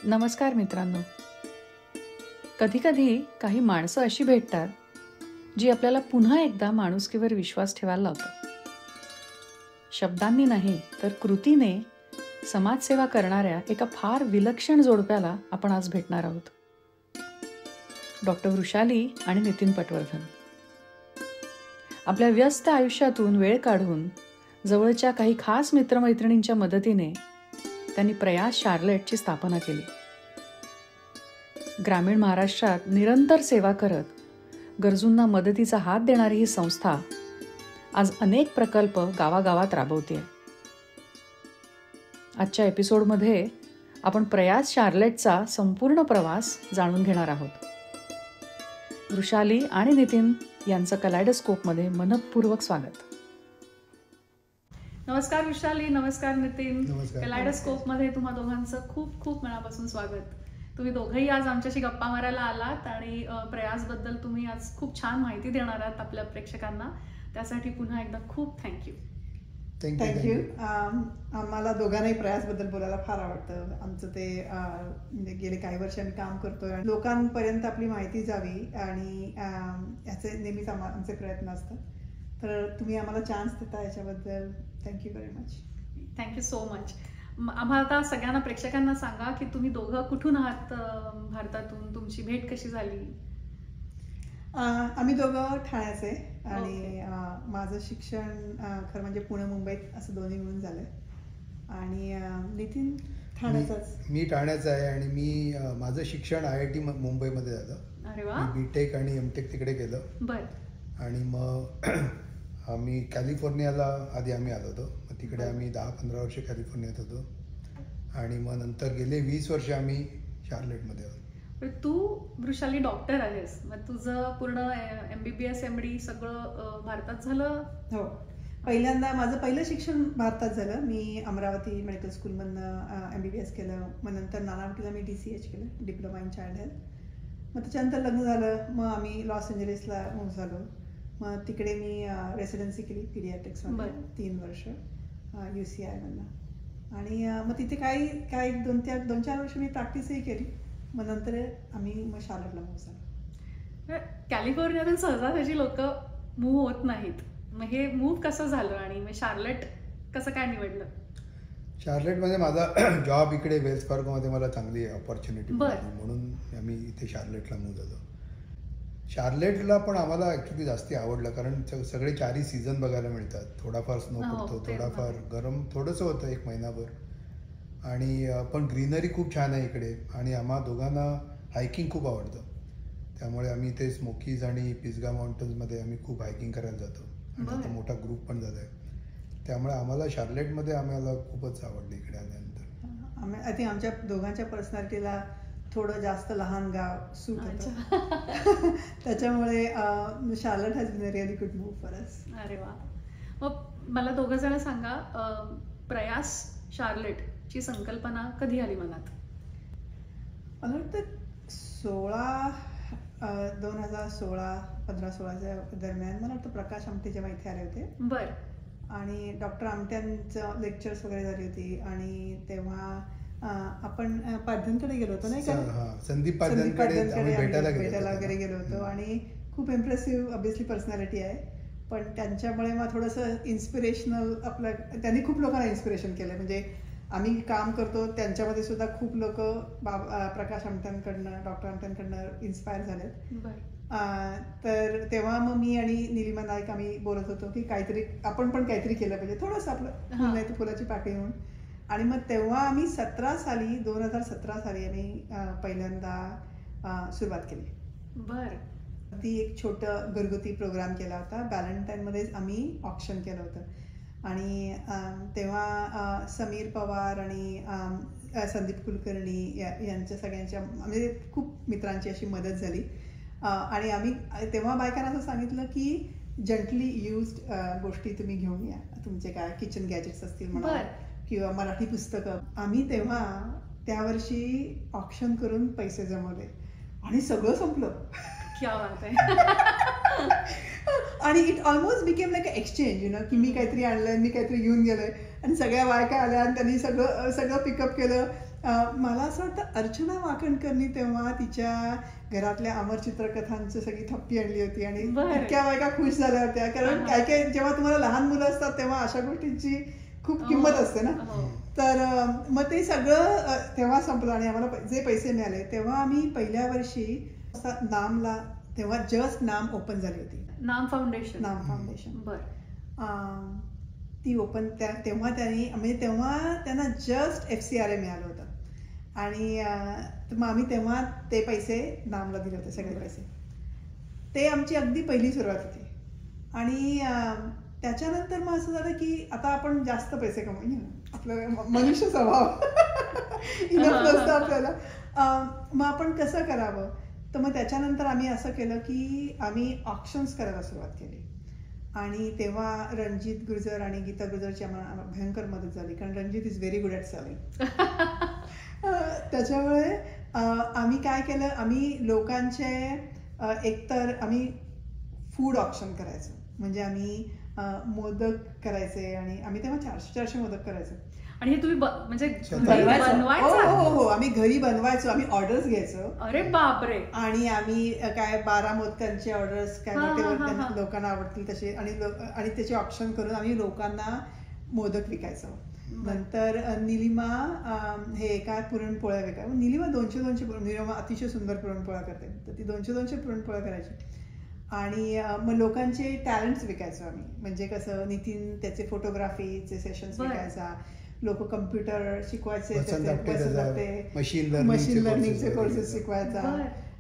नमस्कार मित्रांनो. कधीकधी काही माणसं अशी भेटतात जी आपल्याला पुन्हा एकदा माणुसकीवर विश्वास ठेवायला लावतात. शब्दांनी नाही तर कृतीने समाजसेवा करणाऱ्या एका फार विलक्षण जोडप्याला आपण आज भेटणार आहोत. डॉक्टर वृषाली आणि नितीन पटवर्धन. आपल्या व्यस्त आयुष्यातून वेळ काढून जवळच्या काही खास मित्रमैत्रिणींच्या मदतीने त्यांनी प्रयास शार्लेटची स्थापना केली. ग्रामीण महाराष्ट्रात निरंतर सेवा करत गरजूंना मदतीचा हात देणारी ही संस्था आज अनेक प्रकल्प गावागावात राबवते. आजच्या एपिसोडमध्ये आपण प्रयास शार्लेटचा संपूर्ण प्रवास जाणून घेणार आहोत. वृषाली आणि नितीन यांचं कलायडोस्कोपमध्ये मनपूर्वक स्वागत. नमस्कार वृषाली, नमस्कार नितीन. कलायडोस्कोपमध्ये तुम्हा दोघांचं खूप खूप मनापासून स्वागत. तुम्ही दोघंही आज आमच्याशी गप्पा मारायला आलात आणि प्रयासबद्दल तुम्ही आज खूप छान माहिती देणार आहात आपल्या प्रेक्षकांना. त्यासाठी पुन्हा एकदा खूप थँक्यू. थँक्यू. आम्हाला दोघांनाही प्रयासबद्दल बोलायला फार आवडतं. आमचं ते म्हणजे गेले काही वर्ष आम्ही काम करतोय. लोकांपर्यंत आपली माहिती जावी आणि याचे नेहमीच आमचे प्रयत्न असतात. तर तुम्ही आम्हाला चान्स देता याच्याबद्दल thank you very much. Thank you so much. आम्हाला आता सगळ्यांना प्रेक्षकांना सांगा की तुम्ही दोघं कुठून आहात भारतातून, तुमची भेट कशी झाली? आम्ही दोघं ठाण्याचे आणि माझं शिक्षण खरं म्हणजे पुणे मुंबईत असं दोन्ही मिळून झालंय. आणि नितीन ठाण्याचाच. मी ठाण्याचा आहे आणि मी माझं शिक्षण IIT मुंबईमध्ये झालं. अरे वा. BTech आणि MTech तिकडे केलं. बर. आणि मग आम्ही कॅलिफोर्नियाला आधी आम्ही आलो होतो. मग तिकडे आम्ही 10-15 वर्ष कॅलिफोर्नियात होतो आणि मग नंतर गेले 20 वर्ष आम्ही शार्लेटमध्ये आहोत. तू वृषाली डॉक्टर आहेस, मग तुझं पूर्ण MBBS MD सगळं भारतात झालं? हो, पहिल्यांदा माझं पहिलं शिक्षण भारतात झालं. मी अमरावती मेडिकल स्कूलमधनं MBBS केलं. मग नंतर नानावटीला मी DCH केलं, डिप्लोमा इन चाइल्ड हेल्थ. मग त्याच्यानंतर लग्न झालं. मग आम्ही लॉस एंजलिसला मूव्ह झालो. मग तिकडे मी रेसिडेन्सी केली पीडियाट्रिक्समध्ये 3 वर्ष UCI मधनं. आणि मग तिथे काही 2-4 वर्ष मी प्रॅक्टिसही केली. मग नंतर आम्ही मग शार्लेटला मूव्ह झालो. कॅलिफोर्नियातून सहजासहजी लोक मूव्ह होत नाहीत. मग हे मूव्ह कसं झालं आणि मग शार्लेट कसं काय निवडलं? शार्लेटमध्ये माझा जॉब इकडे वेल्स फार्गोमध्ये मला चांगली अपॉर्च्युनिटी मिळाली म्हणून आम्ही इथे शार्लेटला मूव्ह झालो. शार्लेटला पण आम्हाला ॲक्च्युली जास्ती आवडलं कारण सगळे 4 सीझन बघायला मिळतात. थोडाफार स्नो पडतो, थोडाफार गरम थोडंसं होतं 1 महिनाभर. आणि पण ग्रीनरी खूप छान आहे इकडे आणि आम्हा दोघांना हायकिंग खूप आवडतं. त्यामुळे आम्ही ते स्मोकीज आणि पिसगा माउंटन्समध्ये आम्ही खूप हायकिंग करायला जातो आणि आता मोठा ग्रुप पण झाला आहे. त्यामुळे आम्हाला शार्लेटमध्ये आम्हाला खूपच आवडलं इकडे आल्यानंतर. आय थिंक आमच्या दोघांच्या पर्सनॅलिटीला थोडं जास्त लहान गाव सूट होतं. त्याच्यामुळे Charlotte has been a really good move for us. अरे वा. मग मला दोघं जण सांगा, प्रयास शार्लेट ची संकल्पना कधी आली मनात? मला वाटतं 2016-15-16च्या दरम्यान मला वाटतं प्रकाश आमटे जेव्हा इथे आले होते. बर. आणि डॉक्टर आमट्यांचं लेक्चर्स वगैरे झाली होती आणि तेव्हा आपण पाध्यांकडे गेलो होतो नाही का? संदीप पाध्यांकडे भेटायला वगैरे गेलो होतो. आणि खूप इम्प्रेसिव्ह ऑब्विसली पर्सनॅलिटी आहे. पण त्यांच्यामुळे मग थोडंसं इन्स्पिरेशनल त्यांनी खूप लोकांना इन्स्पिरेशन केलं. म्हणजे आम्ही काम करतो त्यांच्यामध्ये सुद्धा खूप लोक प्रकाश आमट्यांकडनं, डॉक्टर आमट्यांकडनं इन्स्पायर झालेत. तर तेव्हा मग मी आणि निलिमा नाईक आम्ही बोलत होतो की आपण पण काहीतरी केलं पाहिजे, थोडंसं आपलं फुल नाही तर फुलाची पाकळी म्हणून. आणि मग तेव्हा आम्ही 2017 साली आम्ही पहिल्यांदा सुरुवात केली. बर. ती एक छोटं घरगुती प्रोग्राम केला होता. व्हॅलेंटाईनमध्येच आम्ही ऑक्शन केलं होतं. आणि तेव्हा समीर पवार आणि संदीप कुलकर्णी यांच्या सगळ्यांच्या म्हणजे खूप मित्रांची अशी मदत झाली. आणि आम्ही तेव्हा बायकांना असं सांगितलं की जंटली युज्ड गोष्टी तुम्ही घेऊन या. तुमचे काय किचन गॅजेट्स असतील म्हणा किंवा मराठी पुस्तकं. आम्ही तेव्हा त्या वर्षी ऑक्शन करून पैसे जमवले आणि सगळं संपलं. क्या बात आहे. आणि it almost became like exchange की मी काहीतरी आणलंय, मी काहीतरी घेऊन गेलोय आणि सगळ्या बायका आल्या आणि त्यांनी सगळं पिकअप केलं. मला असं वाटतं अर्चना वाकणकरनी तेव्हा तिच्या घरातल्या अमर चित्रकथांची सगळी थप्पी आणली होती आणि इतक्या बायका खुश झाल्या होत्या, कारण काय काय जेव्हा तुम्हाला लहान मुलं असतात तेव्हा अशा गोष्टींची खूप किंमत असते ना. तर मग ते सगळं तेव्हा संपलं आणि आम्हाला जे पैसे मिळाले तेव्हा आम्ही पहिल्या वर्षी नामला, तेव्हा जस्ट नाम ओपन झाली होती, नाम फाउंडेशन. बरं. ती ओपन तेव्हा त्यांनी म्हणजे तेव्हा त्यांना जस्ट FCRA मिळालं होतं आणि मग आम्ही तेव्हा ते पैसे नामला दिले होते, सगळे पैसे. ते आमची अगदी पहिली सुरुवात होती. आणि त्याच्यानंतर मग असं झालं की आता आपण जास्त पैसे कमवू, आपलं मनुष्य स्वभाव इनफ नसतं आपल्याला, मग आपण कसं करावं. तर मग त्याच्यानंतर आम्ही असं केलं की आम्ही ऑक्शन्स करायला सुरुवात केली आणि तेव्हा रणजित गुर्जर आणि गीता गुर्जरची आम्हाला भयंकर मदत झाली, कारण Ranjit is very good at selling. त्याच्यामुळे आम्ही काय केलं, आम्ही लोकांचे एकतर आम्ही फूड ऑप्शन करायचो, म्हणजे आम्ही मोदक करायचे आणि आम्ही तेव्हा 400 मोदक करायचो. आणि हे तुम्ही म्हणजे हो, आम्ही घरी बनवायचो, आम्ही ऑर्डर्स घ्यायचो. अरे बापरे. आणि आम्ही काय 12 मोदकांचे ऑर्डर्स काय लोकांना आवडतील तसे आणि त्याचे ऑप्शन करून आम्ही लोकांना मोदक विकायचो. नंतर निलिमा हे काय पुरणपोळ्या विकाय, निलिमा 200 निलिमा अतिशय सुंदर पुरणपोळ्या करते, तर ती 200 पुरणपोळ्या करायची. आणि मग लोकांचे टॅलेंट्स विकायचो आम्ही, म्हणजे कसं नितीन त्याचे फोटोग्राफीचे सेशन्स विकायचा, लोक कम्प्युटर शिकवायचे, मशीन लर्निंगचे कोर्सेस शिकवायचा.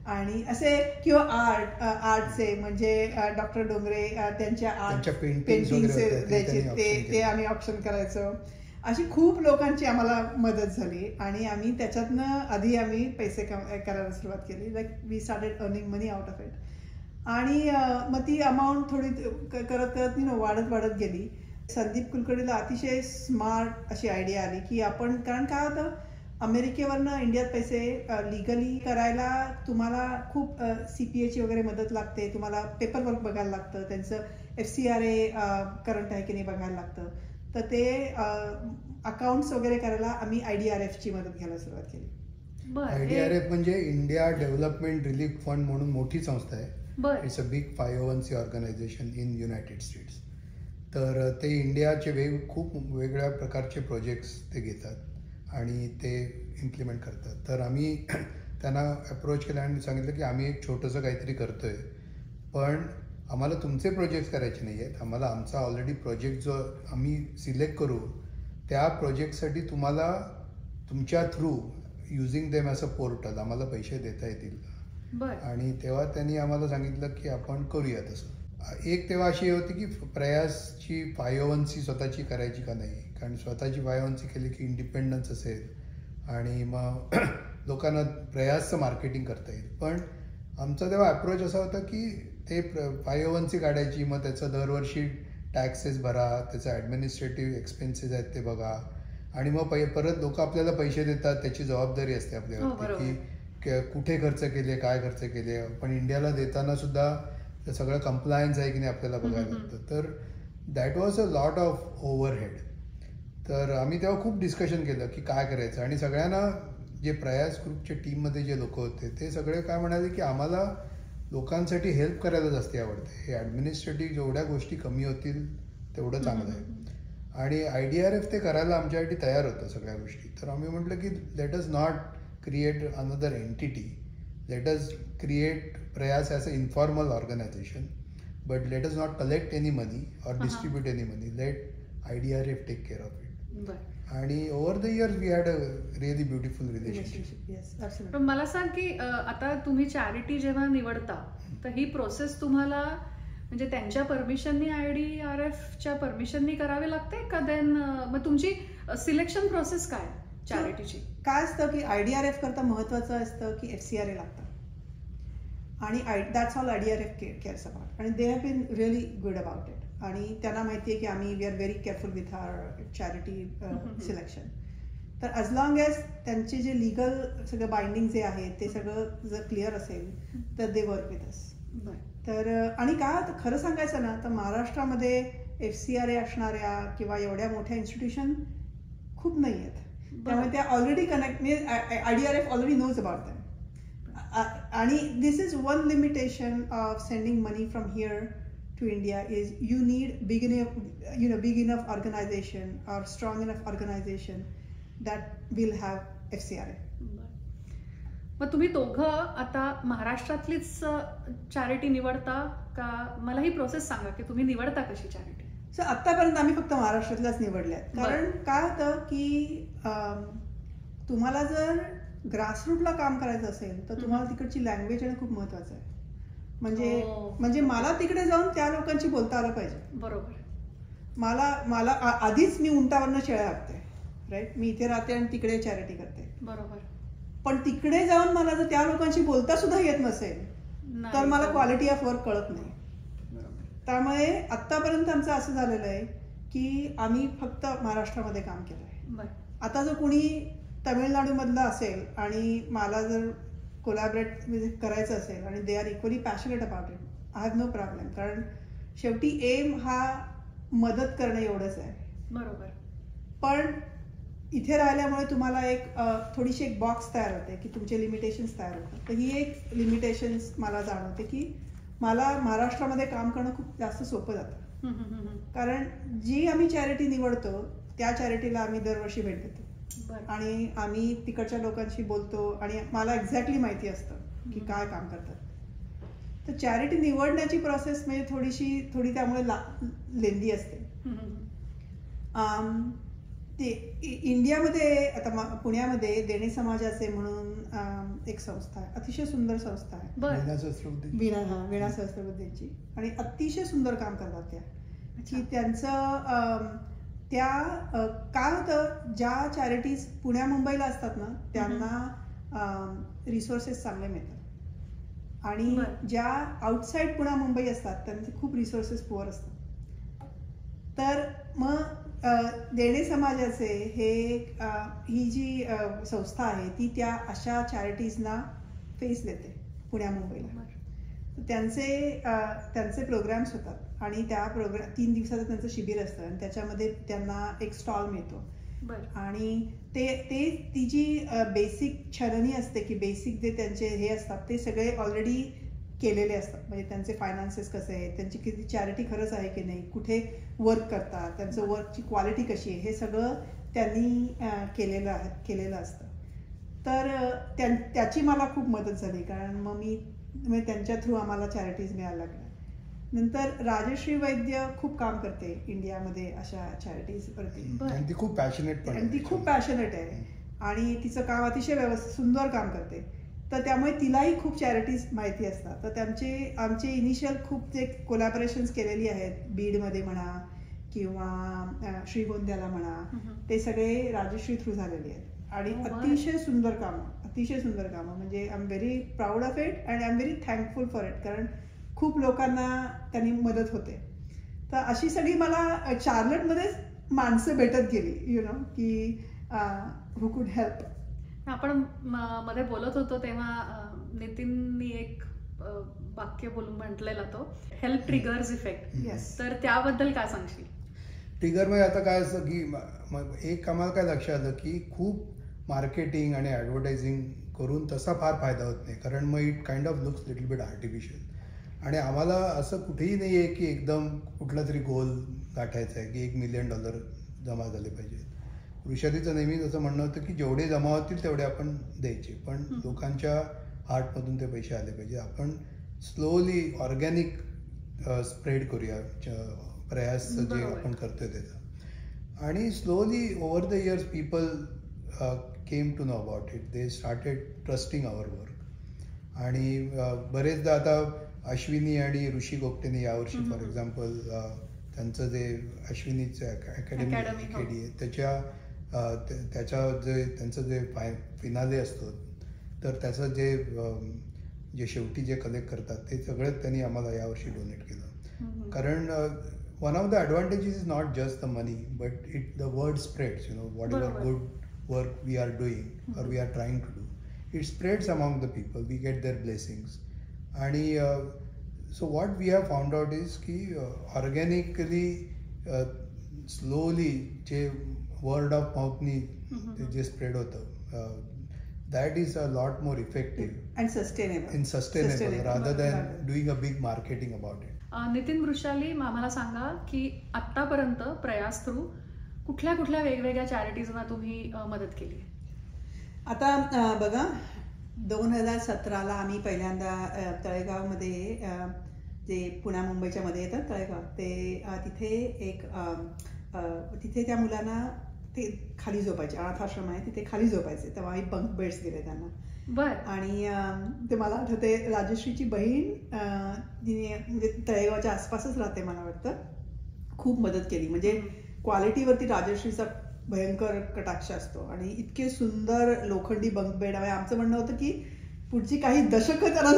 आणि असे किंवा आर्टचे म्हणजे डॉक्टर डोंगरे त्यांच्या पेंटिंगचे द्यायचे, ते आम्ही ऑप्शन करायचो. अशी खूप लोकांची आम्हाला मदत झाली आणि आम्ही त्याच्यातनं आधी आम्ही पैसे करायला सुरुवात केली, like we started earning money out of it. आणि मग ती अमाऊंट थोडी करत वाढत गेली. संदीप कुलकर्णीला अतिशय स्मार्ट अशी आयडिया आली की आपण, कारण काय होतं अमेरिकेवरनं इंडियात पैसे लिगली करायला तुम्हाला खूप CPAची वगैरे मदत लागते, तुम्हाला पेपरवर्क बघायला लागतं, त्यांचं FCRA करंट आहे की नाही बघायला लागतं. तर ते अकाउंट्स वगैरे करायला आम्ही IDRFची मदत घ्यायला सुरुवात केली. IDRF म्हणजे इंडिया डेव्हलपमेंट रिलीफ फंड म्हणून मोठी संस्था आहे. It's a big 501c organization in United States. तर ते इंडियाचे खूप वेगवेगळ्या प्रकारचे प्रोजेक्ट्स ते घेतात आणि ते इम्प्लिमेंट करतात. तर आम्ही त्यांना अप्रोच केला आणि सांगितलं की आम्ही एक छोटंसं काहीतरी करतो आहे, पण आम्हाला तुमचे प्रोजेक्ट्स करायचे नाही आहेत, आम्हाला आमचा ऑलरेडी प्रोजेक्ट जो आम्ही सिलेक्ट करू त्या प्रोजेक्टसाठी तुम्हाला तुमच्या through using them as a portal आम्हाला पैसे देता येतील. आणि तेव्हा त्यांनी आम्हाला सांगितलं की आपण करूया तसं. एक तेव्हा अशी होती की प्रयासची 501c स्वतःची करायची का नाही, कारण स्वतःची 501c केली की इंडिपेंडन्स असेल आणि मग लोकांना प्रयासचं मार्केटिंग करता येईल. पण आमचा तेव्हा अप्रोच असा होता की ते 501c काढायची, मग त्याचं दरवर्षी टॅक्सेस भरा, त्याचं ॲडमिनिस्ट्रेटिव्ह एक्सपेन्सेस आहेत ते बघा आणि मग परत लोक आपल्याला पैसे देतात, त्याची जबाबदारी असते आपल्यावरती की कुठे खर्च केले, काय खर्च केले. पण इंडियाला देताना सुद्धा सगळं कंप्लायन्स आहे की नाही आपल्याला बघायला लागतं. तर that was a lot of overhead. तर आम्ही तेव्हा खूप डिस्कशन केलं की काय करायचं. आणि सगळ्यांना जे प्रयास ग्रुपच्या टीममध्ये जे लोक होते ते सगळे काय म्हणाले की आम्हाला लोकांसाठी हेल्प करायला जास्त आवडते, हे ॲडमिनिस्ट्रेटिव्ह जेवढ्या गोष्टी कमी होतील तेवढं चांगलं आहे. आणि IDRF ते करायला आमच्यासाठी तयार होतं सगळ्या गोष्टी. तर आम्ही म्हटलं की let us not create another entity, let us create Prayas as an informal organization, but let us not collect any money or distribute any money, let IDRF take care of it. आणि over the years we had a really beautiful relationship. Yes, absolutely. पण मला सांग की आता तुम्ही charity जेव्हा निवडता तर ही प्रोसेस तुम्हाला म्हणजे त्यांच्या परमिशननी IDRFच्या परमिशननी करावी लागते का, देन मग तुमची सिलेक्शन प्रोसेस काय चॅरिटीची? काय असतं की IDRF करता महत्वाचं असतं की FCRA लागतं आणि that's all IDRF cares about. आणि they have been really good about it. आणि त्यांना माहिती आहे की आम्ही we are very careful with our charity selection. तर ॲज लॉंग एज त्यांचे जे लिगल सगळं बाइंडिंग जे आहे ते सगळं जर क्लिअर असेल तर दे वर्क विथ अस. तर आणि काय खरं सांगायचं ना तर महाराष्ट्रामध्ये FCRA असणाऱ्या किंवा एवढ्या मोठ्या इन्स्टिट्यूशन खूप नाही आहेत. त्यामुळे त्या already connect IDRF already knows about them. आणि this is one limitation of sending money from here to India is you need big enough organization or strong enough organization that will have FCRA. मग तुम्ही दोघं आता महाराष्ट्रातलीच charity निवडता का? मला ही process सांगा की तुम्ही निवडता कशी चॅरिटी? सो आतापर्यंत आम्ही फक्त महाराष्ट्रातल्याच निवडल्या. कारण काय होतं की तुम्हाला जर ग्रासरूटला काम करायचं असेल तर तुम्हाला तिकडची लँग्वेज येणं खूप महत्वाचं आहे. म्हणजे मला तिकडे जाऊन त्या लोकांशी बोलता आलं पाहिजे. बरोबर. मला आधीच मी उंटावरनं शेळ्या हाकते, राईट. मी इथे राहते आणि तिकडे चॅरिटी करते. बरोबर. पण तिकडे जाऊन मला जर त्या लोकांशी बोलता सुद्धा येत नसेल तर मला क्वालिटी ऑफ वर्क कळत नाही. त्यामुळे आतापर्यंत आमचं असं झालेलं आहे की आम्ही फक्त महाराष्ट्रामध्ये काम केलंय. आता जर कुणी तमिळनाडू मधलं असेल आणि मला जर कोलॅबरेट करायचं असेल आणि they are equally passionate about it, I have no problem. कारण शेवटी एम हा मदत करणं एवढंच आहे. बरोबर. पण इथे राहिल्यामुळे तुम्हाला थोडीशी एक बॉक्स तयार होते की तुमचे लिमिटेशन्स तयार होतात. तर ही एक लिमिटेशन्स मला जाणवते की मला महाराष्ट्रामध्ये काम करणं खूप जास्त सोपं जातं. कारण जी आम्ही चॅरिटी निवडतो त्या चॅरिटीला आम्ही दरवर्षी भेट देतो आणि आम्ही तिकडच्या लोकांशी बोलतो आणि मला एक्झॅक्टली माहिती असतं की काय काम करतात. तर चॅरिटी निवडण्याची प्रोसेस म्हणजे थोडी त्यामुळे लेंदी असते. ते इंडियामध्ये आता पुण्यामध्ये देणे समाजाचे म्हणून एक संस्था आहे, अतिशय सुंदर संस्था आहे, वीणा सहस्त्रबुद्धेची. आणि अतिशय सुंदर काम करतात त्या. की त्यांचं त्या काय होतं, ज्या चॅरिटीज पुण्या मुंबईला असतात ना त्यांना रिसोर्सेस चांगले मिळतात आणि ज्या आउटसाईड पुण्या मुंबई असतात त्यांचे खूप रिसोर्सेस पुअर असतात. तर मग देणे समाजाचे ही जी संस्था आहे ती त्या अशा चॅरिटीजना फेस देते पुण्या मुंबईला. त्यांचे प्रोग्राम्स होतात आणि त्या 3 दिवसाचं त्यांचं शिबिर असतं आणि त्याच्यामध्ये त्यांना एक स्टॉल मिळतो. आणि ती जी बेसिक छलनी असते की बेसिक जे त्यांचे हे असतात ते सगळे ऑलरेडी केलेले असतात. म्हणजे त्यांचे फायनान्सेस कसे आहेत, त्यांची किती चॅरिटी खरंच आहे की नाही, कुठे वर्क करतात, त्यांचं वर्कची क्वालिटी कशी आहे, हे सगळं त्यांनी केलेलं असतं. तर त्याची मला खूप मदत झाली. कारण मग मी त्यांच्या थ्रू आम्हाला चॅरिटीज मिळायला लागल्या. नंतर राजश्री वैद्य खूप काम करते इंडियामध्ये अशा चॅरिटीज वरती. आणि ती खूप पॅशनेट आहे आणि तिचं काम अतिशय व्यवस्थित सुंदर काम करते. तर त्यामुळे तिलाही खूप चॅरिटीज माहिती असतात. तर आमचे इनिशियल खूप जे कोलॅबोरेशन्स केलेली आहेत बीडमध्ये म्हणा किंवा श्रीगोंद्याला म्हणा, ते सगळे राजश्री थ्रू झालेले आहेत. आणि अतिशय सुंदर कामं म्हणजे I am very proud of it and I am very thankful for it. कारण खूप लोकांना त्यांनी मदत होते. तर अशी सगळी मला शार्लेटमध्येच माणसं भेटत गेली की हू कुड हेल्प. आपण मध्ये बोलत होतो तेव्हा नितीननी एक वाक्य बोलून म्हटलेला तो हेल्प ट्रिगर्स इफेक्ट. तर त्याबद्दल काय सांगशील? ट्रिगर म्हणजे आता काय असतं की एक आम्हाला काय लक्षात आलं की खूप मार्केटिंग आणि ॲडव्हर्टायझिंग करून तसा फार फायदा होत नाही. कारण मग it kind of looks little bit artificial. आणि आम्हाला असं कुठेही नाही आहे की एकदम कुठला तरी गोल गाठायचा आहे की $1 मिलियन जमा झाले पाहिजेत. वृषालीचं नेहमीच असं म्हणणं होतं की जेवढे जमा होतील तेवढे आपण द्यायचे, पण लोकांच्या हार्टमधून ते पैसे आले पाहिजे. आपण स्लोली ऑर्गॅनिक स्प्रेड करूया प्रयास जे आपण करतोय त्याचा. आणि slowly over the years people came to know about it. They started trusting our work. आणि बरेचदा आता अश्विनी आणि ऋषी गोपटेने यावर्षी फॉर एक्झाम्पल त्यांचं जे अश्विनीचं अकॅडमी आहे त्यांचं जे फिनाले असतो तर त्याचं जे शेवटी जे कलेक्ट करतात ते सगळं त्यांनी आम्हाला यावर्षी डोनेट केलं. कारण one of the advantages is not just the money but the word spreads. Whatever good work we are doing or we are trying to do, it spreads among the people. We get their blessings. And so what we have found out is ki organically slowly जे word of माउथनी जे spread होतं that is a lot more effective and sustainable in sustainable rather than doing a big marketing about it. Nitin Vrushali, आम्हाला सांगा की आतापर्यंत प्रयास through कुठल्या कुठल्या वेगवेगळ्या चॅरिटीजना तुम्ही मदत केली? आता बघा, 2017ला आम्ही पहिल्यांदा तळेगावमध्ये जे पुण्या मुंबईच्या मध्ये येतात तळेगाव, ते तिथे त्या मुलांना ते खाली झोपायचे, अनाथ आश्रम आहे तिथे खाली झोपायचे, तेव्हा आम्ही बंक बेड्स दिले त्यांना. बर. आणि ते मला आठवते, राजश्रीची बहीण तिने म्हणजे तळेगावच्या आसपासच राहते मला वाटतं, खूप मदत केली. म्हणजे क्वालिटीवरती राजश्रीचा भयंकर कटाक्ष असतो आणि इतके सुंदर लोखंडी बंक बेड आहे. आमचं म्हणणं होतं की पुढची काही दशकं त्याला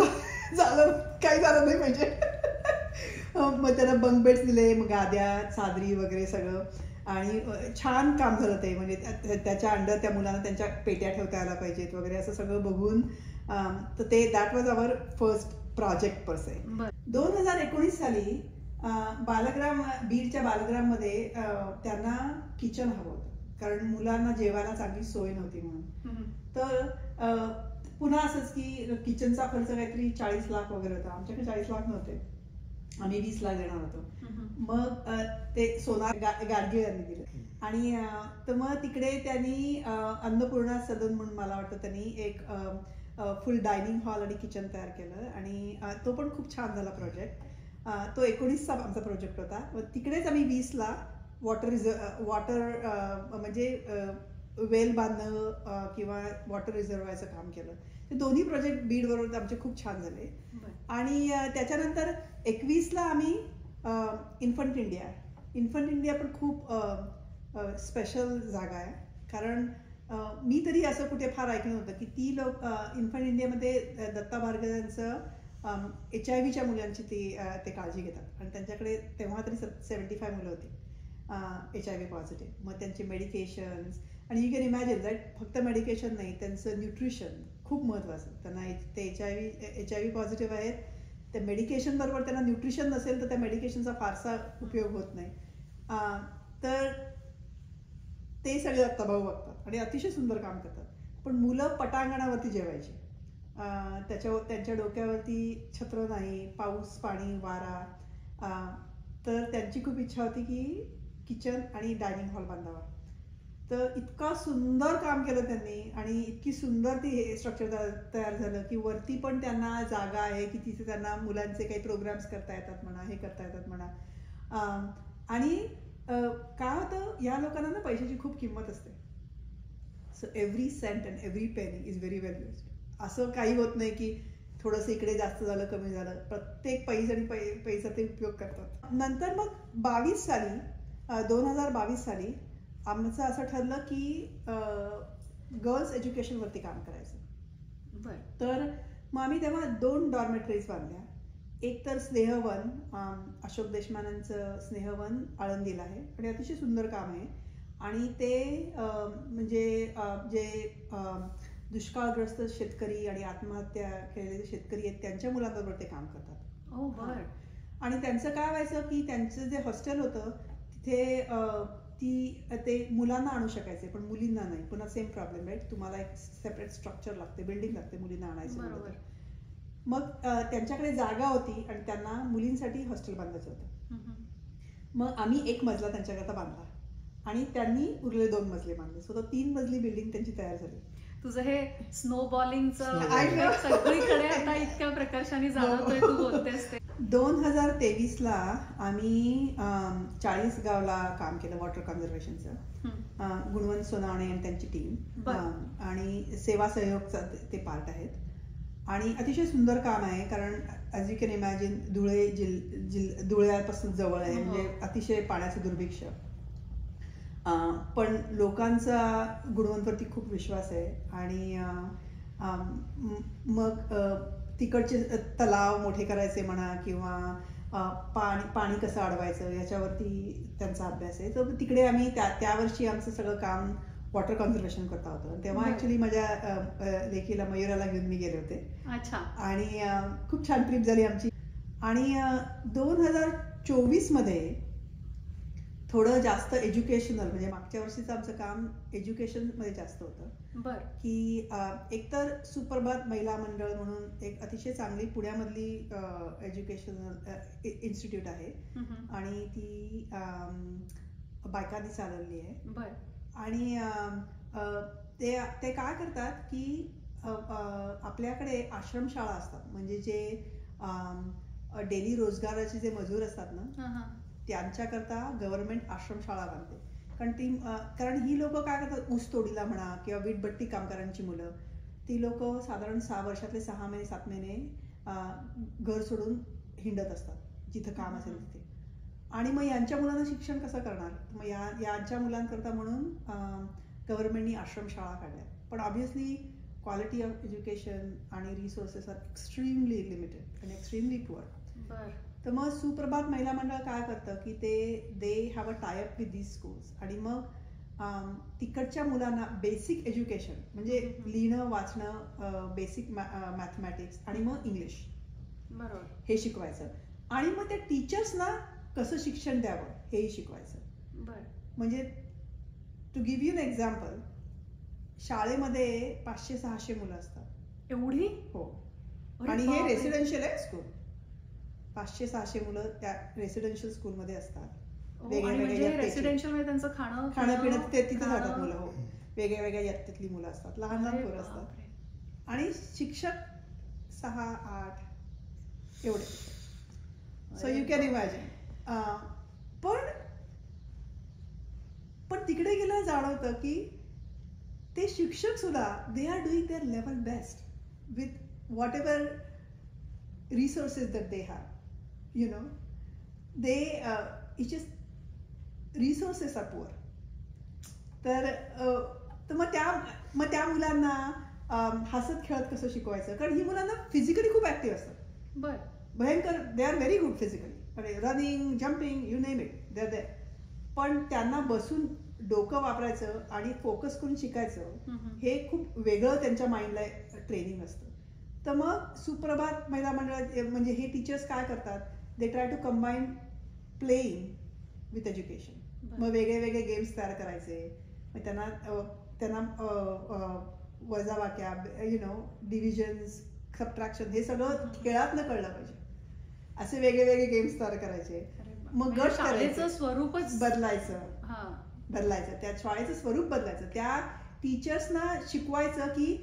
काही झालं नाही पाहिजे. मग त्याला बंक बेड्स दिले, मग गाद्या, चादरी वगैरे सगळं, आणि छान काम झालं ते. म्हणजे त्याच्या अंडर त्या मुलांना त्यांच्या पेट्या ठेवता यायला पाहिजेत वगैरे असं सगळं बघून, तर ते that was our first project per se. 2019 साली बीडच्या बालग्राममध्ये त्यांना किचन हवं होतं, कारण मुलांना जेवायला चांगली सोय नव्हती म्हणून. तर पुन्हा असंच की किचनचा खर्च काहीतरी 40 लाख वगैरे होता. आमच्याकडे 40 लाख नव्हते, आम्ही 20 लाख देणार होतो. मग ते सोनार गाडगे यांनी दिलं. आणि तर मग तिकडे त्यांनी अन्नपूर्णा सदन म्हणून मला वाटतं त्यांनी एक फुल डायनिंग हॉल आणि किचन तयार केलं, आणि तो पण खूप छान झाला प्रोजेक्ट. तो 19चा आमचा प्रोजेक्ट होता. तिकडेच आम्ही 20ला वॉटर म्हणजे वेल बांधणं किंवा वॉटर रिझर्वायरचं काम केलं. ते दोन्ही प्रोजेक्ट बीड बरोबर आमचे खूप छान झाले. आणि त्याच्यानंतर 21ला आम्ही इन्फंट इंडिया पण खूप स्पेशल जागा आहे, कारण मी तरी असं कुठे फार ऐकलं होतं की ती लोक इन्फंट इंडियामध्ये दत्ता भार्गव्यांचं HIV मुलांची ते काळजी घेतात, आणि त्यांच्याकडे तेव्हा तरी 75 मुलं होती HIV पॉझिटिव्ह. मग त्यांचे मेडिकेशन्स, आणि यू कॅन इमॅजिन दॅट फक्त मेडिकेशन नाही, त्यांचं न्यूट्रिशन खूप महत्त्वाचं. त्यांना ते HIV पॉझिटिव्ह आहेत, त्या मेडिकेशन बरोबर त्यांना न्यूट्रिशन नसेल तर त्या मेडिकेशनचा फारसा उपयोग होत नाही. तर ते सगळे दत्ताभाऊ बघतात आणि अतिशय सुंदर काम करतात. पण मुलं पटांगणावरती जेवायची, त्यांच्या डोक्यावरती छत्र नाही, पाऊस पाणी वारा, तर त्यांची खूप इच्छा होती की किचन आणि डायनिंग हॉल बांधावा. तर इतका सुंदर काम केलं त्यांनी, आणि इतकी सुंदर ती स्ट्रक्चर तयार झालं की वरती पण त्यांना जागा आहे की तिथे त्यांना मुलांचे काही प्रोग्राम्स करता येतात म्हणा, हे करता येतात म्हणा. आणि काय होतं, या लोकांना ना पैशाची खूप किंमत असते. So every cent and every penny is very well used. असं काही होत नाही की थोडंसं इकडे जास्त झालं कमी झालं, प्रत्येक पैसा ते उपयोग करतात. नंतर मग 2022 साली आमचं असं ठरलं की गर्ल्स एज्युकेशनवरती काम करायचं. तर मग आम्ही तेव्हा 2 डॉर्मेटरीज बांधल्या. एक तर स्नेहवन, अशोक देशमानांचं स्नेहवन आळंदीला आहे, आणि अतिशय सुंदर काम आहे. आणि ते म्हणजे जे दुष्काळग्रस्त शेतकरी आणि आत्महत्या केलेले शेतकरी आहेत त्यांच्या मुलांबरोबर ते काम करतात. आणि त्यांचं काय व्हायचं की त्यांचं जे हॉस्टेल होतं तिथे ते मुलांना आणू शकायचे पण मुलींना नाही. पुन्हा सेम प्रॉब्लेम, राईट, तुम्हाला एक सेपरेट स्ट्रक्चर लागते, बिल्डिंग लागते मुलींना आणायचं. मग त्यांच्याकडे जागा होती आणि त्यांना मुलींसाठी हॉस्टेल बांधायचं होतं. मग आम्ही 1 मजला त्यांच्याकरता बांधला आणि त्यांनी उरले 2 मजले बांधले. सो 3 मजली बिल्डिंग त्यांची तयार झाली. तुझं हे स्नोबॉलिंगचं सगळीकडे आता इतक्या प्रकर्षाने जाणवतोय तू बोलतेस ते. 2023ला आम्ही 40 गावला काम केलं वॉटर कन्झर्वेशनचं. गुणवंत सोनावणे आणि त्यांची टीम, आणि सेवा सहयोगचा ते पार्ट आहेत. आणि अतिशय सुंदर काम आहे, कारण ॲज यू कॅन इमॅजिन धुळ्यापासून जवळ आहे, म्हणजे अतिशय पाण्याचं दुर्भिक्ष. पण लोकांचा गुणवंतवरती खूप विश्वास आहे. आणि मग तिकडचे तलाव मोठे करायचे म्हणा किंवा पाणी कसं अडवायचं याच्यावरती त्यांचा अभ्यास आहे. तर तिकडे आम्ही त्या वर्षी आमचं सगळं काम वॉटर कन्झर्वेशन करता होतं. तेव्हा ऍक्च्युली माझ्या लेकीला मयुराला घेऊन मी गेले होते. अच्छा. आणि खूप छान ट्रिप झाली आमची. आणि 2024 मध्ये थोडं जास्त एज्युकेशनल, म्हणजे मागच्या वर्षीचं आमचं काम एज्युकेशनमध्ये जास्त होतं. बर. की एकतर सुप्रभात महिला मंडळ म्हणून एक अतिशय चांगली पुण्यामधली एज्युकेशनल इन्स्टिट्यूट आहे आणि ती बायकांनी चालवली आहे. बर. आणि ते काय करतात की आपल्याकडे आश्रमशाळा असतात, म्हणजे जे डेली रोजगाराचे जे मजूर असतात ना त्यांच्याकरता गव्हर्नमेंट आश्रमशाळा बांधते. कारण ही लोक काय करतात, ऊसतोडीला म्हणा किंवा वीटभट्टी कामगारांची मुलं, ती लोक साधारण 6 वर्षातले 6 महिने 7 महिने घर सोडून हिंडत असतात जिथं काम असेल तिथे. आणि मग यांच्या मुलांना शिक्षण कसं करणार, मग यांच्या मुलांकरता म्हणून गव्हर्नमेंटनी आश्रमशाळा काढल्या. पण ऑब्व्हियसली क्वालिटी ऑफ एज्युकेशन आणि रिसोर्सेस आर एक्स्ट्रीमली लिमिटेड आणि एक्स्ट्रीमली पुअर. तर मग सुप्रभात महिला मंडळ काय करतं की they have a tie up with these schools आणि मग तिकडच्या मुलांना बेसिक एज्युकेशन म्हणजे लिहिणं वाचणं, बेसिक मॅथमॅटिक्स आणि मग इंग्लिश हे शिकवायचं. आणि मग त्या टीचर्सना कसं शिक्षण द्यावं हेही शिकवायचं. म्हणजे to give you an example, शाळेमध्ये 500-600 मुलं असतात. एवढी? हो. आणि हे रेसिडेन्शियल आहे स्कूल. 500-600 मुलं त्या रेसिडेन्शियल स्कूलमध्ये असतात. रेसिडेन्शियल त्यांचं खाणं ते तिथे जातात मुलं. हो, वेगळ्या वेगळ्या इयत्तेतली मुलं असतात, लहान लहान मुलं असतात. आणि शिक्षक 6-8 एवढे. So you can imagine. पण तिकडे गेलं जाणवतं की ते शिक्षक सुद्धा they are doing their level best with whatever resources that they have, you know, it's just resources are poor. तर मग त्या मुलांना हसत खेळत कसं शिकवायचं, कारण ही मुलांना फिजिकली खूप ऍक्टिव्ह असतात. भयंकर, they are very good physically, running, jumping, you name it, they are there. पण त्यांना बसून डोकं वापरायचं आणि फोकस करून शिकायचं हे खूप वेगळं त्यांच्या माइंडला ट्रेनिंग असतं. तर मग सुप्रभात महिला मंडळात म्हणजे हे टीचर्स काय करतात, they try to combine playing with education. मग वेगळे वेगळे गेम्स तयार करायचे, मग त्यांना वजाबाक्या, यु नो, डिव्हिजन्स, सबट्रॅक्शन हे सगळं खेळातनं कळलं पाहिजे. असे वेगळे वेगळे गेम्स तयार करायचे. मग गट करायचं, स्वरूपच बदलायचं. त्या शाळेचं स्वरूप बदलायचं. त्या टीचर्सना शिकवायचं की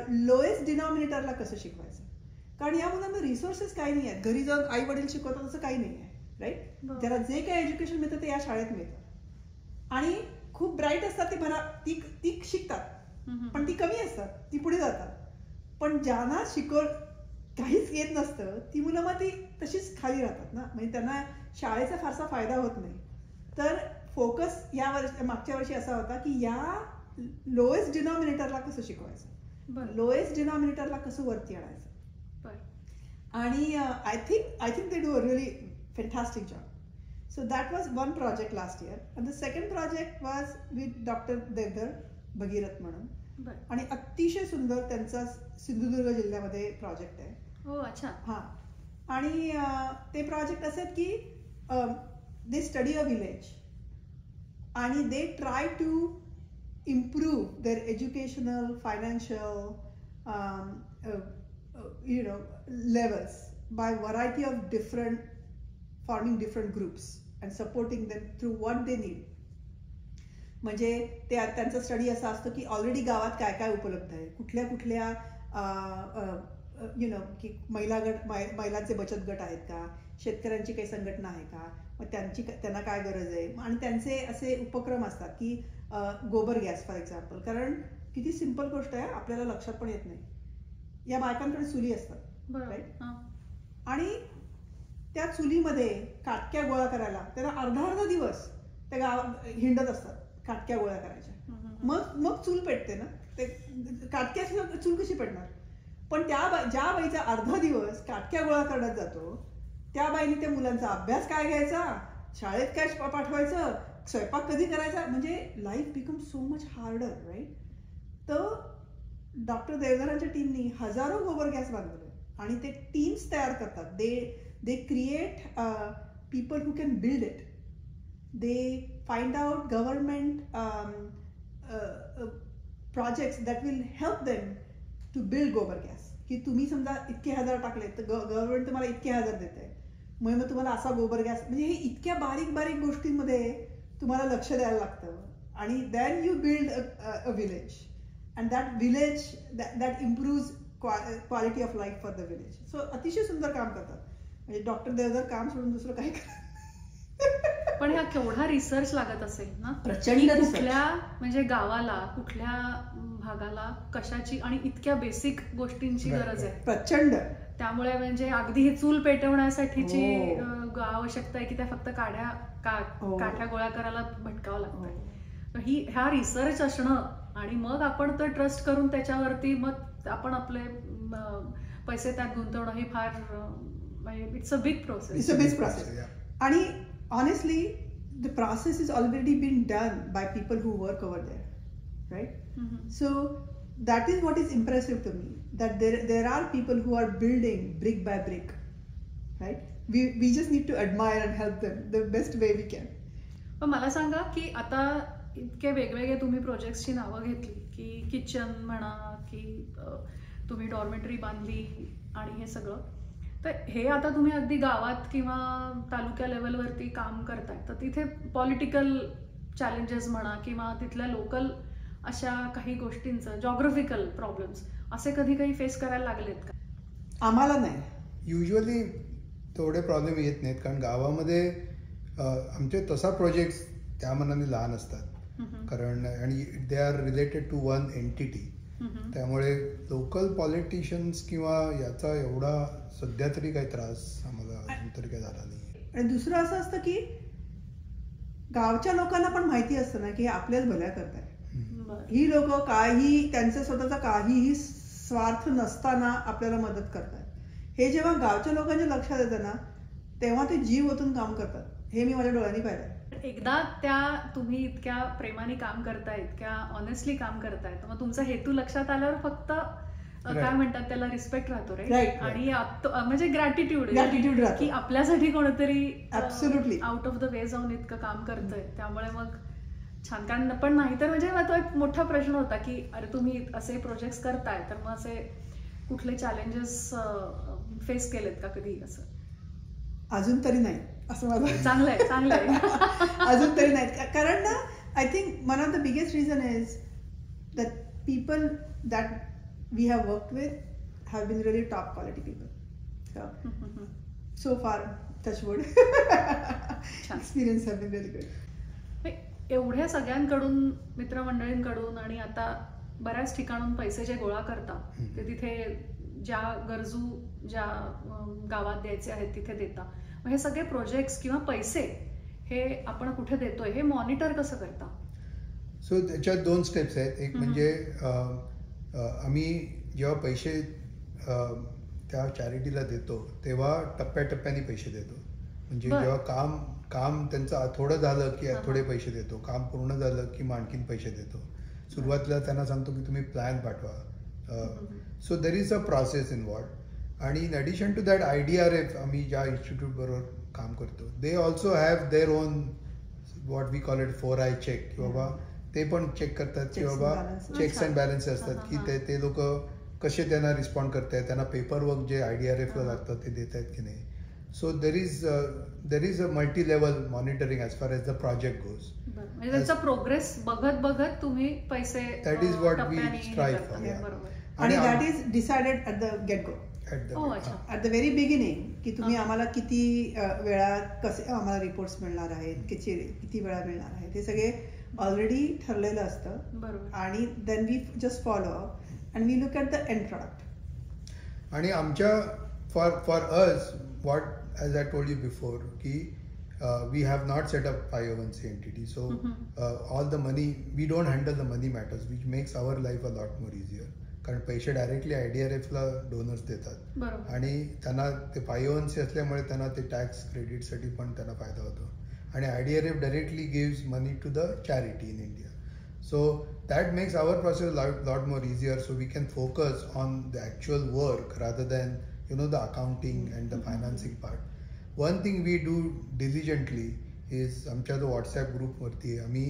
लोएस्ट डिनॉमिनेटरला कसं शिकवायचं, कारण या मुलांना रिसोर्सेस काही नाही आहेत. घरी जाऊन आई वडील शिकवतात असं काही नाही आहे, राईट. त्याला जे काही एज्युकेशन मिळतं ते या शाळेत मिळतं. आणि खूप ब्राईट असतात ते ती शिकतात, पण ती कमी असतात, ती पुढे जातात. पण ज्यांना काहीच येत नसतं ती मुलं मग ती तशीच खाली राहतात ना, म्हणजे त्यांना शाळेचा फारसा फायदा होत नाही. तर फोकस मागच्या वर्षी असा होता की या लोएस्ट डिनॉमिनेटरला कसं शिकवायचं, लोएस्ट डिनॉमिनेटरला कसं वरती आणायचं. आणि I think they do a really fantastic job. So that was one project last year. And the second project was with doctor Devdhar Bhagirath म्हणून, आणि अतिशय सुंदर त्यांचा सिंधुदुर्ग जिल्ह्यामध्ये प्रोजेक्ट आहे. हो, अच्छा. हां. आणि ते प्रोजेक्ट असे की दे स्टडी अ विलेज आणि they try to improve their educational, financial, levels by variety of forming different groups and supporting them through what they need. म्हणजे त्यांचा स्टडी असा असतो की ऑलरेडी गावात काय काय उपलब्ध आहे, कुठल्या की महिलांचे बचत गट आहेत का, शेतकऱ्यांची काही संघटना आहे का, मग त्यांना काय गरज आहे. आणि त्यांचे असे उपक्रम असतात की गोबर गॅस फॉर एक्झाम्पल, कारण किती सिंपल गोष्ट आहे, आपल्याला लक्षात पण येत नाही. या बायकांकडे चुली असतात, राईट. आणि त्या चुलीमध्ये काटक्या गोळा करायला त्यांना अर्धा दिवस त्या गावात हिंडत असतात काटक्या गोळा करायच्या. मग चूल पेटते ना, ते काटक्या चूल कशी पेटणार. पण ज्या बाईचा अर्धा दिवस काटक्या गोळा करण्यात जातो त्या बाईने त्या मुलांचा अभ्यास काय घ्यायचा, शाळेत काय पाठवायचं, स्वयंपाक कधी करायचा, म्हणजे life become so much harder, right. तर डॉक्टर देवधरांच्या टीमनी हजारो गोबर गॅस बांधले आणि ते टीम्स तयार करतात. They create people who can build it. they find out government projects that will help them to build gobar gas. की तुम्ही समजा इतके हजार टाकले तर गव्हर्नमेंट तुम्हाला इतके हजार देते, मग तुम्हाला असा गोबर गॅस, म्हणजे हे इतक्या बारीक बारीक गोष्टींमध्ये तुम्हाला लक्ष द्यायला लागतं. आणि then you build a village and that village that improves quality of life for the village. So अतिशय सुंदर काम करतात. म्हणजे डॉक्टर देवधर काम सोडून दुसरं काही करत. पण ह्या केवढा रिसर्च लागत असेल ना, प्रचंड. कुठल्या म्हणजे गावाला, कुठल्या भागाला कशाची आणि इतक्या बेसिक गोष्टींची गरज आहे प्रचंड. त्यामुळे म्हणजे अगदी हे चूल पेटवण्यासाठीची आवश्यकता आहे की त्या फक्त काठ्या गोळा करायला भटकावं लागतंय. ह्या रिसर्च असणं आणि मग आपण तो ट्रस्ट करून त्याच्यावरती मग आपण आपले पैसे त्यात गुंतवणं ही फार इट्स अ बिग प्रोसेस. आणि honestly the process is already been done by people who work over there, right? So that is what is impressive to me, that there are people who are building brick by brick, right? We just need to admire and help them the best way we can. पण मला सांगा की आता इतके वेगवेगळे तुम्ही प्रोजेक्ट्सची नावं घेतली की किचन म्हणा की तुम्ही डॉर्मेटरी बांधली आणि हे सगळं, तर हे आता तुम्ही अगदी गावात किंवा तालुक्या लेवलवरती काम करताय, तर तिथे पॉलिटिकल चॅलेंजेस म्हणा किंवा तिथल्या लोकल अशा काही गोष्टींचं, जॉग्राफिकल प्रॉब्लेम्स असे कधी काही फेस करायला लागलेत का? आम्हाला नाही. युजली तेवढे प्रॉब्लेम येत नाहीत, कारण गावामध्ये आमचे तसा प्रोजेक्ट्स त्या मनाने लहान असतात, कारण आणि they are related to one entity. त्यामुळे लोकल पॉलिटिशियन्स किंवा याचा एवढा सध्या तरी काही त्रास आम्हाला अजून तरी काही झाला नाही. आणि दुसरं असं असतं की गावच्या लोकांना पण माहिती असतं ना की आपल्याच भल्या करताय. ही लोक काही त्यांचा स्वतःचा काहीही स्वार्थ नसताना आपल्याला मदत करतात. हे जेव्हा गावच्या लोकांच्या लक्षात येतं ना, तेव्हा ते जीव ओतून काम करतात. हे मी माझ्या डोळ्यांनी पाहिलंय. एकदा त्या तुम्ही इतक्या प्रेमाने काम करताय, इतक्या ऑनेस्टली काम करताय, तर मग तुमचा हेतू लक्षात आल्यावर फक्त काय म्हणतात त्याला रिस्पेक्ट राहतो रे, आणि म्हणजे ग्रॅटिट्यूड की आपल्यासाठी कोणीतरी आउट ऑफ द वे जाऊन इतकं काम करतंय. त्यामुळे मग छान. कारण पण नाही तर म्हणजे तो एक मोठा प्रश्न होता की अरे तुम्ही असे प्रोजेक्ट करताय तर मग असे कुठले चॅलेंजेस फेस केलेत का कधी? असं अजून तरी नाही असं माझं. चांगलं आहे अजून तरी नाही. कारण ना I think one of the biggest reason is that people that we have worked with have been really top quality people. So far, touch wood, experience have been really good. एवढ्या सगळ्यांकडून, मित्रमंडळींकडून आणि आता बऱ्याच ठिकाणून पैसे जे गोळा करता ते तिथे ज्या गरजू ज्या गावात द्यायचे आहेत तिथे देता. मग हे सगळे प्रोजेक्ट्स किंवा पैसे हे आपण कुठे देतोय हे मॉनिटर कसं करता? सो त्याच्यात 2 स्टेप्स आहेत. एक म्हणजे आम्ही जेव्हा पैसे त्या चॅरिटीला देतो तेव्हा टप्प्याटप्प्याने पैसे देतो. म्हणजे जेव्हा काम त्यांचं थोडं झालं की थोडे पैसे देतो, काम पूर्ण झालं की मग आणखीन पैसे देतो. सुरुवातीला त्यांना सांगतो की तुम्ही प्लॅन पाठवा. So there is a process involve. आणि in addition to that IDRF आम्ही ज्या इन्स्टिट्यूट बरोबर काम करतो they also have their own what we call it 4i check, की बाबा ते पण चेक करतात की बाबा चेक्स अँड बॅलन्स असतात की ते लोक कसे त्यांना रिस्पॉन्ड करतायत, त्यांना पेपर वर्क जे IDRFला लागतात ते देत आहेत की नाही. So there is a multi level monitoring as far as the project goes. म्हणजे त्याचा प्रोग्रेस बघत तुम्ही पैसे, that is what we strive for. आणि that is decided at the get go, at the very beginning, की तुम्ही आम्हाला किती वेळात कसे आम्हाला रिपोर्ट्स मिळणार आहेत, किती वेळा मिळणार आहेत, हे सगळे ऑलरेडी ठरलेलं असतं. आणि then we just follow up and we look at the end product. आणि आमच्या for us what as I told you before की we have not set up 501c entity. So all the money we don't handle the money matters, which makes our life a lot more easier. कारण पैसे directly IDRFला donors देतात आणि त्यांना ते 501c असल्यामुळे त्यांना ते टॅक्स क्रेडिटसाठी पण त्यांना फायदा होतो. आणि IDRF directly gives money to the charity in India. So that makes our process lot more easier, so we can focus on the actual work rather than the accounting and the financing part. One thing we do diligently is आमच्या जो WhatsApp ग्रुपवरती आम्ही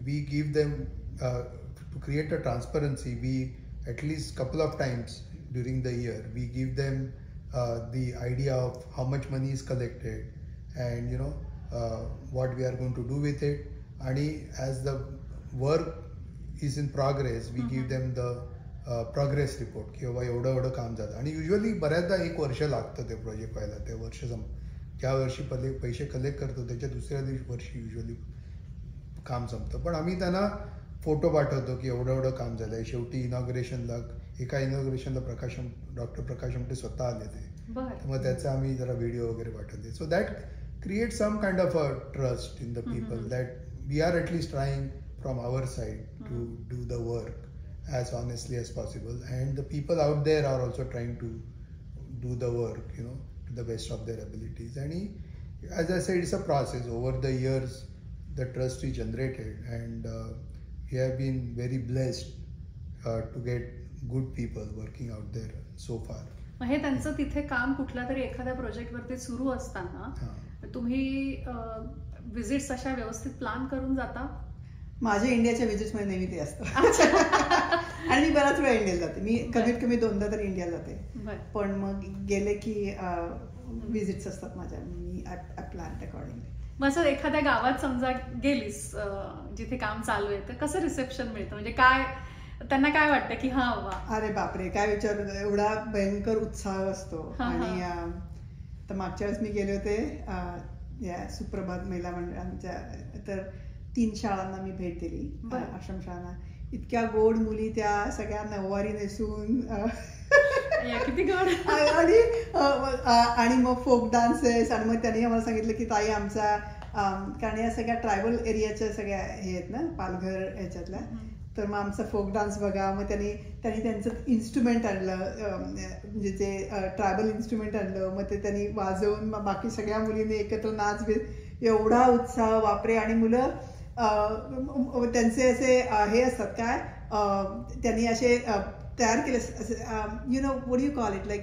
we give them to create a transparency we at least couple of times during the year we give them the idea of how much money is collected and what we are going to do with it, and as the work is in progress we give them the progress report की बाबा एवढं काम जातं. आणि usually बऱ्याचदा 1 वर्ष लागतं ते प्रोजेक्ट व्हायला. ते वर्ष ज्या वर्षी पैसे कलेक्ट करतो त्याच्या दुसऱ्या वर्षी युजली काम संपतं. पण आम्ही त्यांना फोटो पाठवतो की एवढं काम झालंय. शेवटी एका इनॉग्रेशनला डॉक्टर प्रकाश आमटे स्वतः आले ते, मग त्याचा आम्ही जरा व्हिडिओ वगैरे पाठवते. So that create some kind of a trust in the people that we are at least trying from our side to do the work as honestly as possible, and the people out there are also trying to do the work to the best of their abilities. And as I said, it's a process. Over the years the trust is generated, and we have been very blessed to get good people working out there so far. हे त्यांचं तिथे काम कुठल्या तरी एखाद्या प्रोजेक्टवरती सुरू असताना तुम्ही विजिट्स अशा व्यवस्थित प्लॅन करून जाता? माझ्या इंडियाच्या विजिट्स मध्ये नेहमी ते असतं. आणि मी बराच वेळा इंडियाला जाते. मी कमीत कमी 2दा तरी इंडियाला जाते. पण मग गेले की विजिट्स असतात माझ्या. मी आय प्लॅन अकॉर्डिंगली. मग असं एखाद्या गावात समजा गेलीस जिथे काम चालू आहे तर कसं रिसेप्शन मिळतं? म्हणजे काय त्यांना काय वाटतं की हा बाबा अरे बापरे काय विचार, एवढा भयंकर उत्साह असतो. आणि तर मागच्या वेळेस मी गेले होते या सुप्रभात महिला मंडळांच्या, तर 3 शाळांना मी भेट दिली, आश्रमशाळांना. इतक्या गोड मुली त्या सगळ्या नऊवारी नेसून किती गोड. आणि मग फोक डान्सेस. आणि मग त्यांनी आम्हाला सांगितलं की ताई आमचा कारण या सगळ्या ट्रायबल एरियाच्या सगळ्या हे आहेत ना पालघर ह्याच्यातल्या, तर मग आमचा फोक डान्स बघा. मग त्यांनी त्यांचं इन्स्ट्रुमेंट आणलं, म्हणजे जे ट्रायबल इन्स्ट्रुमेंट आणलं, मग ते त्यांनी वाजवून मग बाकी सगळ्या मुलींनी एकत्र नाच एवढा उत्साह बापरे. आणि मुलं त्यांचे असे हे असतात काय त्यांनी असे तयार केले, what you call it, like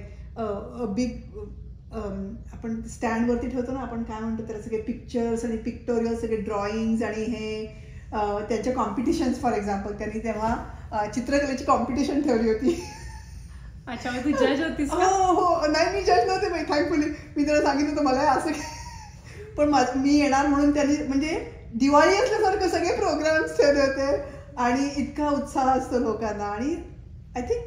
big आपण स्टँडवरती ठेवतो ना आपण, काय म्हणतो त्याला, सगळे पिक्चर्स आणि पिक्टोरियल सगळे ड्रॉइंग्स आणि हे त्यांच्या कॉम्पिटिशन्स. फॉर एक्झाम्पल त्यांनी तेव्हा चित्रकलेची कॉम्पिटिशन ठेवली होती. अच्छा, तू जज होतीस? हो, नाही मी जज नव्हते थँकफुली. मी त्याला सांगितलं होतं मला असं, पण मी येणार म्हणून त्यांनी म्हणजे दिवाळी असल्यासारखं सगळे प्रोग्राम्स ठेवले होते. आणि इतका उत्साह असतो लोकांना. आणि I think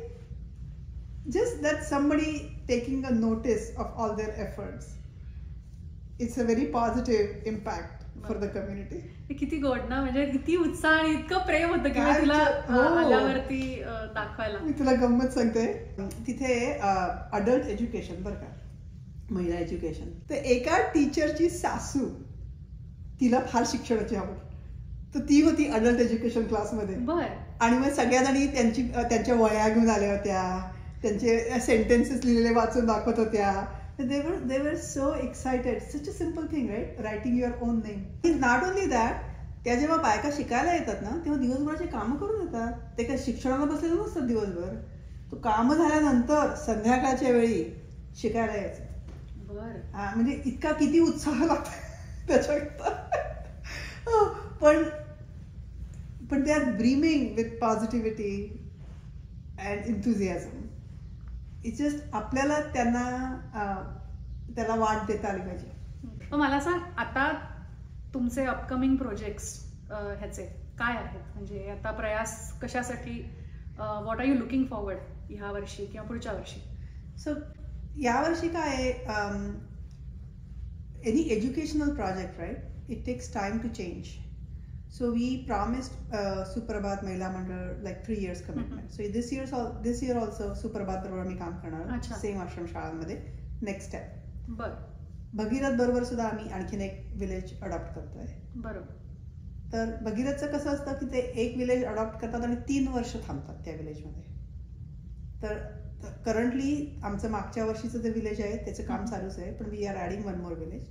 just that somebody taking a notice of all their efforts, it's a very positive impact for the community. किती गोड ना, म्हणजे किती उत्साह आणि इतकं प्रेम होतं की तुला आल्यावरती दाखवायला. मी तुला गंमत सांगते, तिथे अडल्ट एज्युकेशन बरं का, महिला एज्युकेशन, तर एका टीचरची सासू, तिला फार शिक्षणाची आवड, तर ती होती अडल्ट एज्युकेशन क्लासमध्ये. आणि मग सगळ्या जणी त्यांच्या वह्या घेऊन आल्या होत्या, त्यांचे सेंटेन्सेस लिहिलेले वाचून दाखवत होत्या. They were so excited. Such a simple thing, right? Writing your own name. Not only that, त्या जेव्हा बायका शिकायला येतात ना तेव्हा दिवसभराचे कामं करून येतात. ते काय शिक्षणाला बसलेलं नसतं दिवसभर. तो कामं झाल्यानंतर संध्याकाळच्या वेळी शिकायला यायचं. म्हणजे इतका किती उत्साह लागतो त्याच्याकरता. पण they are brimming with positivity and enthusiasm. It's just आपल्याला त्याला वाट देता आली पाहिजे. मला सांग, आता तुमचे अपकमिंग प्रोजेक्ट्स ह्याचे काय आहेत? म्हणजे आता प्रयास कशासाठी, what are you looking forward ह्या वर्षी किंवा पुढच्या वर्षी? सो यावर्षी काय आहे, any educational project right, it takes time to change. So we promised Suprabhat Mahila Mandal like 3 years commitment. So this year also Suprabhat बरोबर मी काम करणार, सेम आश्रम शाळांमध्ये. नेक्स्ट स्टेप भगीरथ बरोबर सुद्धा आम्ही आणखीन एक विलेज अडॉप्ट करतोय. बरोबर. तर भगीरथचं कसं असतं की ते एक विलेज अडॉप्ट करतात आणि 3 वर्ष थांबतात त्या विलेजमध्ये. तर करंटली आमचं मागच्या वर्षीचं जे विलेज आहे त्याचं काम चालूच आहे, पण we are adding 1 more village.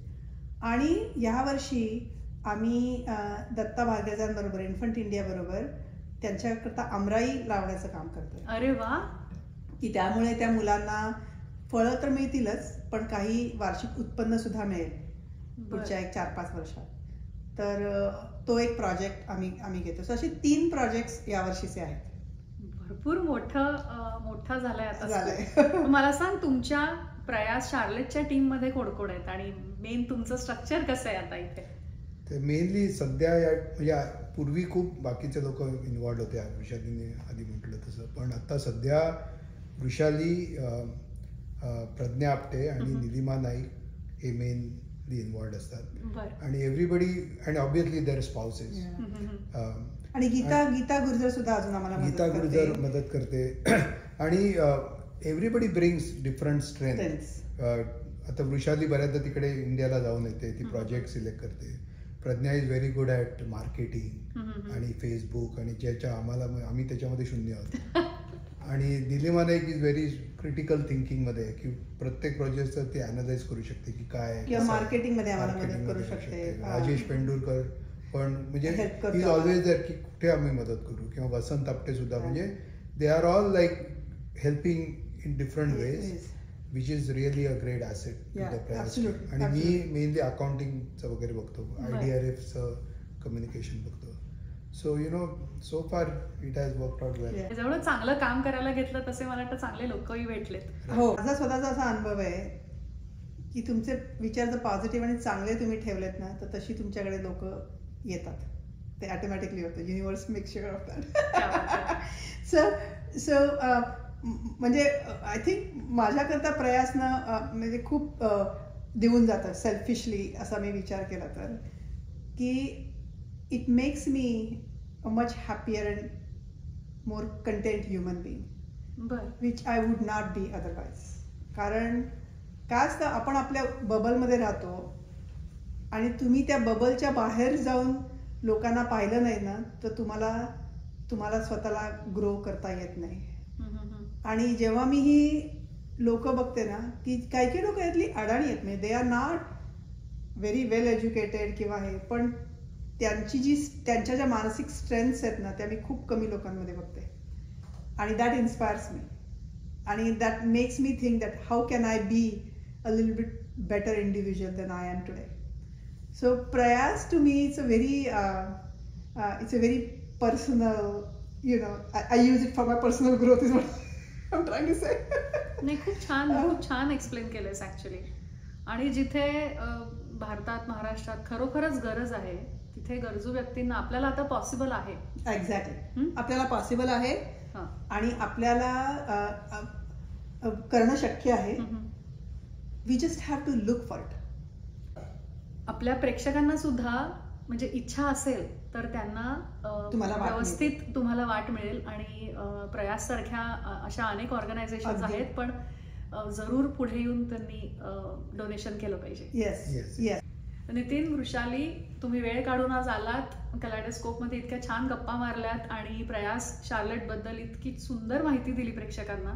आणि यावर्षी आम्ही दत्ता भाग्यजांबरोबर, इन्फंट इंडिया बरोबर त्यांच्याकरता आमराई लावण्याचं काम करतोय. अरे वा. की त्यामुळे त्या मुलांना फळं तर मिळतीलच, पण काही वार्षिक उत्पन्न सुद्धा मिळेल पुढच्या 1-4-5 वर्षात. तर तो एक प्रोजेक्ट आम्ही घेतो. सो असे 3 प्रोजेक्ट्स यावर्षीचे आहेत. भरपूर मोठा झालाय आता. झालंय. मला सांग, तुमच्या प्रयास शार्लेटच्या टीम मध्ये कोण आहेत आणि मेन तुमचं स्ट्रक्चर कसं आहे आता इथे? ते मेनली सध्या म्हणजे पूर्वी खूप बाकीचे लोक इन्व्हॉल्ड होते, वृषालीने आधी म्हटलं तसं, पण आता सध्या वृषाली, प्रज्ञा आपटे आणि निलिमा नाईक हे मेनली इन्व्हॉल्ड असतात. आणि एव्हरीबडी, आणि ऑब्विसली देअर स्पाउसेस. आणि गीता गुर्जर सुद्धा अजून आम्हाला मदत करते. आणि एव्हरीबडी ब्रिंग्स डिफरंट स्ट्रेंथ. आता वृषाली बऱ्याचदा तिकडे इंडियाला जाऊन येते, ती प्रोजेक्ट सिलेक्ट करते. Pragya is very good at marketing आणि फेसबुक, आणि आम्ही त्याच्यामध्ये शून्य आहोत. आणि Nilima Naik is very critical थिंकिंगमध्ये, की प्रत्येक प्रोजेक्टचं ते अनालाइज करू शकते की काय, किंवा मार्केटिंगमध्ये आम्हाला मदत करू शकते. राजेश पेंडुरकर पण म्हणजे इज ऑलवेज देअर, की कुठे आम्ही मदत करू. किंवा वसंत आपटे सुद्धा, म्हणजे they are all like helping in different ways, which is really a great asset to the Prayas. आणि मी मेनली अकाउंटिंगचं वगैरे बघतो, IDRFचं कम्युनिकेशन बघतो. So so far it has worked out well. जेवढं चांगलं काम करायला घेतलं तसे मला वाटतं चांगले लोकही भेटलेत. हो, माझा स्वतःचा असा अनुभव आहे की तुमचे विचार जर पॉझिटिव्ह आणि चांगले तुम्ही ठेवलेत ना, तर तशी तुमच्याकडे लोक येतात. ते ऑटोमॅटिकली होतं. Universe make sure of that. So म्हणजे आय थिंक माझ्याकरता प्रयासनं म्हणजे खूप देऊन जातं सेल्फिशली, असा मी विचार केला तर, की it makes me a much happier and more content human being, which I would not be otherwise. कारण काय असतं, आपण आपल्या बबलमध्ये राहतो आणि तुम्ही त्या बबलच्या बाहेर जाऊन लोकांना पाहिलं नाही ना, तर तुम्हाला स्वतःला ग्रो करता येत नाही. आणि जेव्हा मी ही लोक बघते ना, की काही लोक यातली अडाणी आहेत, म्हणजे they R not very well educated किंवा हे, पण त्यांच्या ज्या मानसिक स्ट्रेंथ्स आहेत ना, त्या मी खूप कमी लोकांमध्ये बघते. आणि दॅट इन्स्पायर्स मी, आणि that makes me think that how can I be a little bit better individual then I am today. So Prayas to me, it's a very personal, I use it for my personal growth is what I'm trying to say. नाही, खूप छान explain केलंस actually. आणि जिथे भारतात, महाराष्ट्रात खरोखरच गरज आहे, तिथे गरजू व्यक्तींना आपल्याला आता पॉसिबल आहे. एक्झॅक्टली, आपल्याला पॉसिबल आहे आणि आपल्याला करणं शक्य आहे. We just have to look for it. आपल्या प्रेक्षकांना सुद्धा म्हणजे इच्छा असेल तर त्यांना व्यवस्थित तुम्हाला वाट मिळेल. आणि प्रयास सारख्या अशा अनेक ऑर्गनायझेशन्स आहेत, पण जरूर पुढे येऊन त्यांनी डोनेशन केलं पाहिजे. येस. नितीन, वृषाली, तुम्ही वेळ काढून आज आलात, कलायडोस्कोप मध्ये इतक्या छान गप्पा मारल्यात आणि प्रयास शार्लेट बद्दल इतकी सुंदर माहिती दिली प्रेक्षकांना,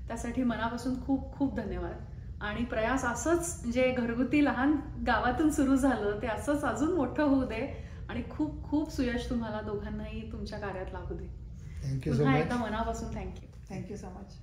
त्यासाठी मनापासून खूप खूप धन्यवाद. आणि प्रयास असंच जे घरगुती लहान गावातून सुरू झालं ते असंच अजून मोठं होऊ दे आणि खूप खूप सुयश तुम्हाला दोघांनाही तुमच्या कार्यात लागू दे. Thank you so much. एकदा मनापासून थँक्यू. Thank you so much.